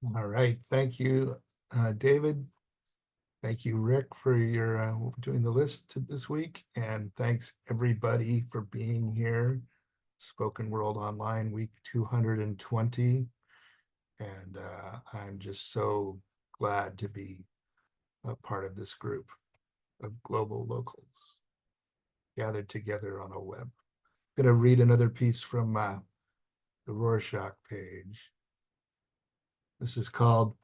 All right. Thank you, David. Thank you, Rick, for your doing the list this week. And thanks everybody for being here. Spoken World Online week 220. And I'm just so glad to be a part of this group of global locals gathered together on a web. I'm going to read another piece from the Roarshock page. This is called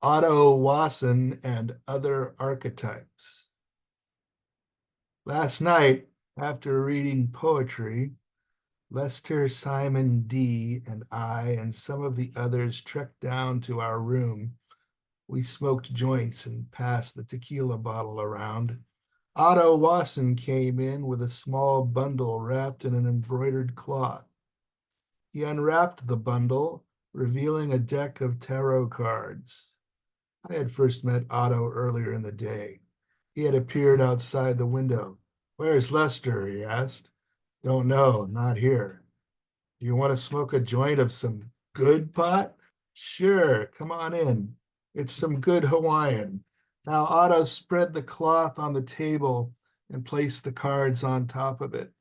Otto Wasson and Other Archetypes. Last night, after reading poetry, Lester, Simon D., and I, and some of the others trekked down to our room. We smoked joints and passed the tequila bottle around. Otto Wasson came in with a small bundle wrapped in an embroidered cloth. He unwrapped the bundle, revealing a deck of tarot cards. I had first met Otto earlier in the day. He had appeared outside the window. Where's Lester? He asked. Don't know, not here. Do you want to smoke a joint of some good pot? Sure, come on in. It's some good Hawaiian. Now Otto spread the cloth on the table and placed the cards on top of it.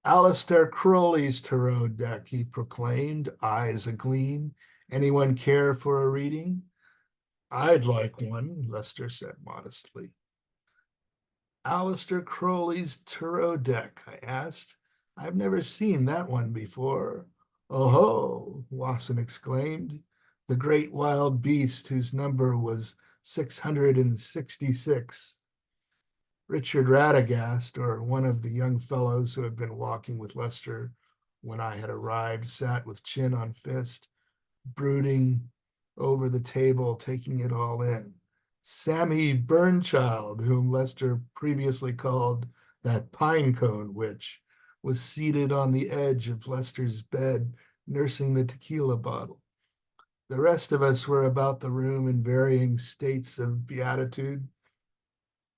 Alistair Crowley's tarot deck, he proclaimed, eyes agleam. Anyone care for a reading? I'd like one, Lester said modestly. Alistair Crowley's tarot deck, I asked. I've never seen that one before. Oh ho, Wasson exclaimed. The great wild beast whose number was 666. Richard Radagast, or one of the young fellows who had been walking with Lester when I had arrived, sat with chin on fist, brooding over the table, taking it all in. Sammy Burnchild, whom Lester previously called that pinecone witch, was seated on the edge of Lester's bed, nursing the tequila bottle. The rest of us were about the room in varying states of beatitude.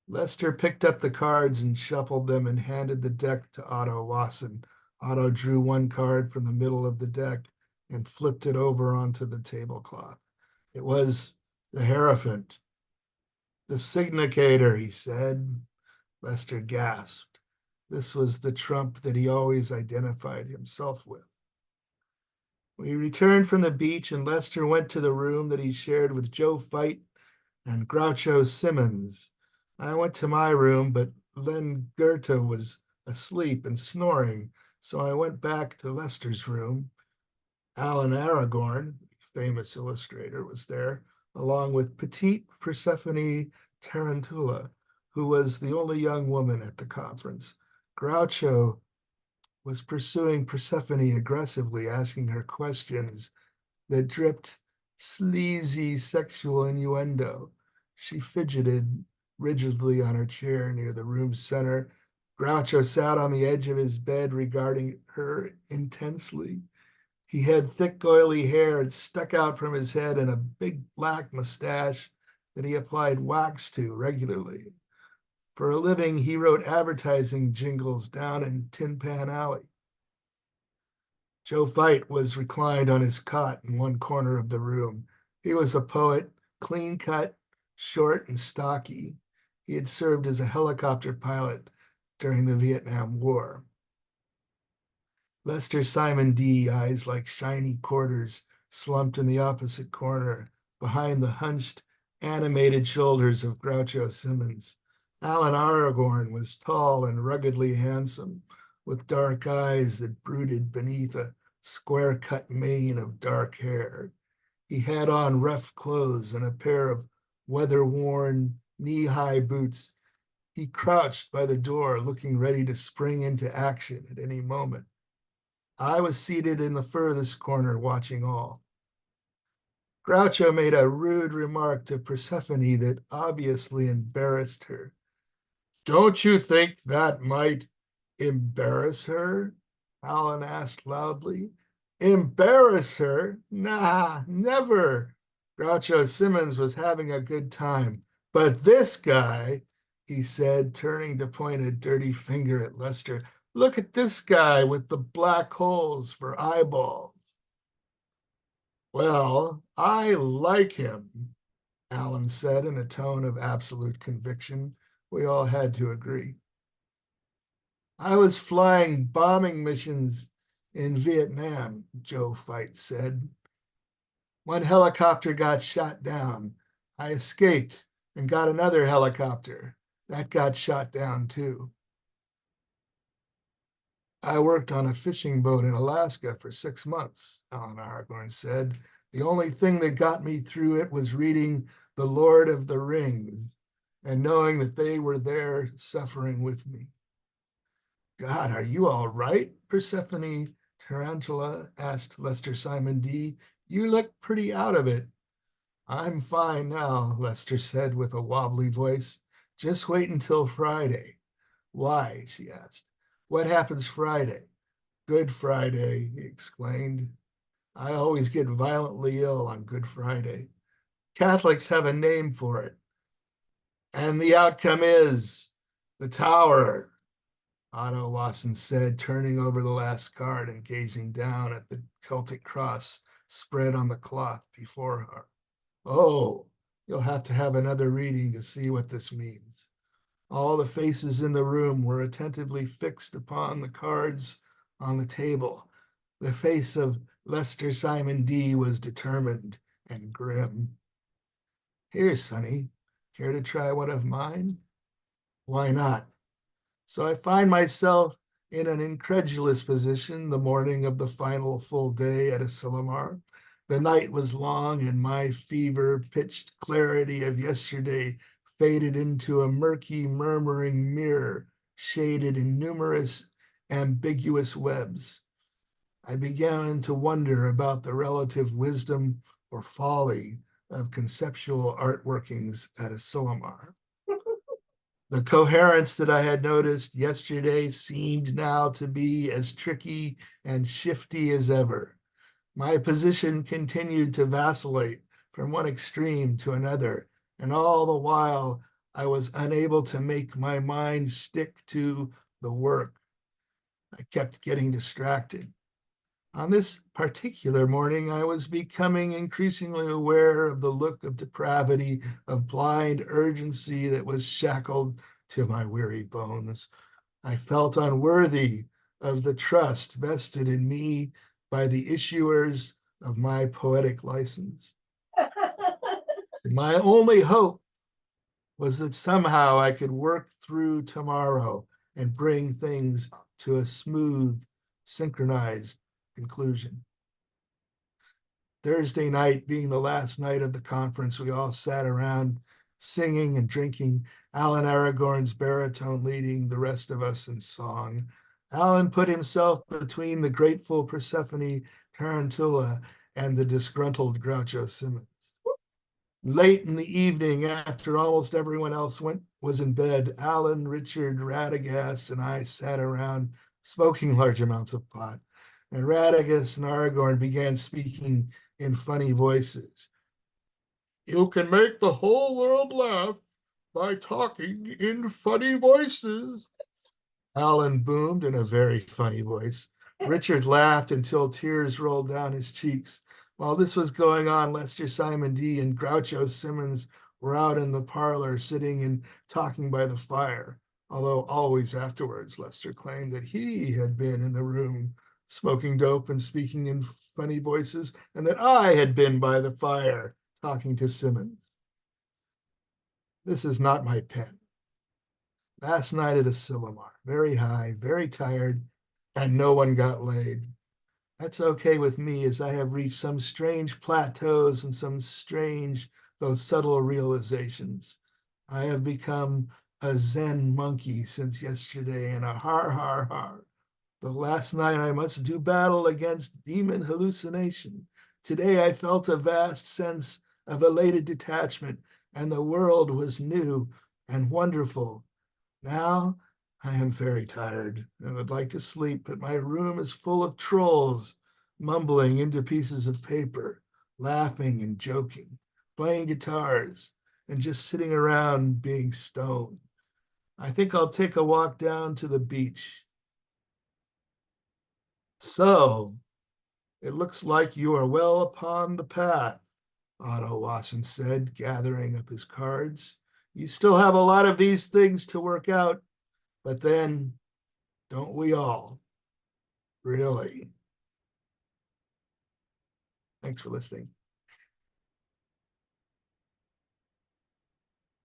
Lester picked up the cards and shuffled them and handed the deck to Otto Wasson. Otto drew one card from the middle of the deck and flipped it over onto the tablecloth. It was the Hierophant. The signicator, he said. Lester gasped. This was the trump that he always identified himself with. We returned from the beach, and Lester went to the room that he shared with Joe Fight and Groucho Simmons. I went to my room, but Len Goethe was asleep and snoring, so I went back to Lester's room. Alan Aragorn, famous illustrator, was there, along with petite Persephone Tarantula, who was the only young woman at the conference. Groucho was pursuing Persephone aggressively, asking her questions that dripped sleazy sexual innuendo. She fidgeted rigidly on her chair near the room's center. Groucho sat on the edge of his bed, regarding her intensely. He had thick, oily hair that stuck out from his head and a big black mustache that he applied wax to regularly. For a living, he wrote advertising jingles down in Tin Pan Alley. Joe Fight was reclined on his cot in one corner of the room. He was a poet, clean cut, short, and stocky. He had served as a helicopter pilot during the Vietnam War. Lester Simon D., eyes like shiny quarters, slumped in the opposite corner, behind the hunched, animated shoulders of Groucho Simmons. Alan Aragorn was tall and ruggedly handsome, with dark eyes that brooded beneath a square-cut mane of dark hair. He had on rough clothes and a pair of weather-worn, knee-high boots. He crouched by the door, looking ready to spring into action at any moment. I was seated in the furthest corner, watching all. Groucho made a rude remark to Persephone that obviously embarrassed her. Don't you think that might embarrass her? Alan asked loudly. Embarrass her? Nah, never. Groucho Simmons was having a good time. But this guy, he said, turning to point a dirty finger at Lester, look at this guy with the black holes for eyeballs. Well, I like him, Alan said in a tone of absolute conviction. We all had to agree. I was flying bombing missions in Vietnam, Joe Fight said. One helicopter got shot down. I escaped and got another helicopter. That got shot down too. I worked on a fishing boat in Alaska for 6 months, Alan Aragorn said. The only thing that got me through it was reading The Lord of the Rings and knowing that they were there suffering with me. God, are you all right? Persephone Tarantula asked Lester Simon D. You look pretty out of it. I'm fine now, Lester said with a wobbly voice. Just wait until Friday. Why? She asked. What happens Friday? Good Friday, he explained. I always get violently ill on Good Friday. Catholics have a name for it. And the outcome is the tower, Otto Wasson said, turning over the last card and gazing down at the Celtic cross spread on the cloth before her. Oh, you'll have to have another reading to see what this means. All the faces in the room were attentively fixed upon the cards on the table. The face of Lester Simon D was determined and grim. Here, Sonny, care to try one of mine? Why not? So I find myself in an incredulous position the morning of the final full day at Asilomar. The night was long, and my fever-pitched clarity of yesterday faded into a murky, murmuring mirror shaded in numerous ambiguous webs. I began to wonder about the relative wisdom or folly of conceptual art workings at Asilomar. The coherence that I had noticed yesterday seemed now to be as tricky and shifty as ever. My position continued to vacillate from one extreme to another, and all the while I was unable to make my mind stick to the work. I kept getting distracted. On this particular morning, I was becoming increasingly aware of the look of depravity, of blind urgency that was shackled to my weary bones. I felt unworthy of the trust vested in me by the issuers of my poetic license. My only hope was that somehow I could work through tomorrow and bring things to a smooth, synchronized conclusion. Thursday night being the last night of the conference, we all sat around singing and drinking, Alan Aragorn's baritone leading the rest of us in song. Alan put himself between the grateful Persephone Tarantula and the disgruntled Groucho Simmons. Late in the evening, after almost everyone else was in bed, Alan, Richard, Radagast, and I sat around smoking large amounts of pot. And Radagast and Aragorn began speaking in funny voices. You can make the whole world laugh by talking in funny voices, Alan boomed in a very funny voice. Richard laughed until tears rolled down his cheeks. While this was going on, Lester Simon D and Groucho Simmons were out in the parlor sitting and talking by the fire, although always afterwards Lester claimed that he had been in the room smoking dope and speaking in funny voices, and that I had been by the fire talking to Simmons. This is not my pen. Last night at Asilomar, very high, very tired, and no one got laid. That's okay with me, as I have reached some strange plateaus and some strange, though subtle realizations. I have become a Zen monkey since yesterday, and a har har har. The last night I must do battle against demon hallucination. Today I felt a vast sense of elated detachment, and the world was new and wonderful. Now I am very tired and would like to sleep, but my room is full of trolls mumbling into pieces of paper, laughing and joking, playing guitars, and just sitting around being stoned. I think I'll take a walk down to the beach. So, It looks like you are well upon the path, Otto Wasson said, gathering up his cards. You still have a lot of these things to work out, but then, don't we all? Really? Thanks for listening.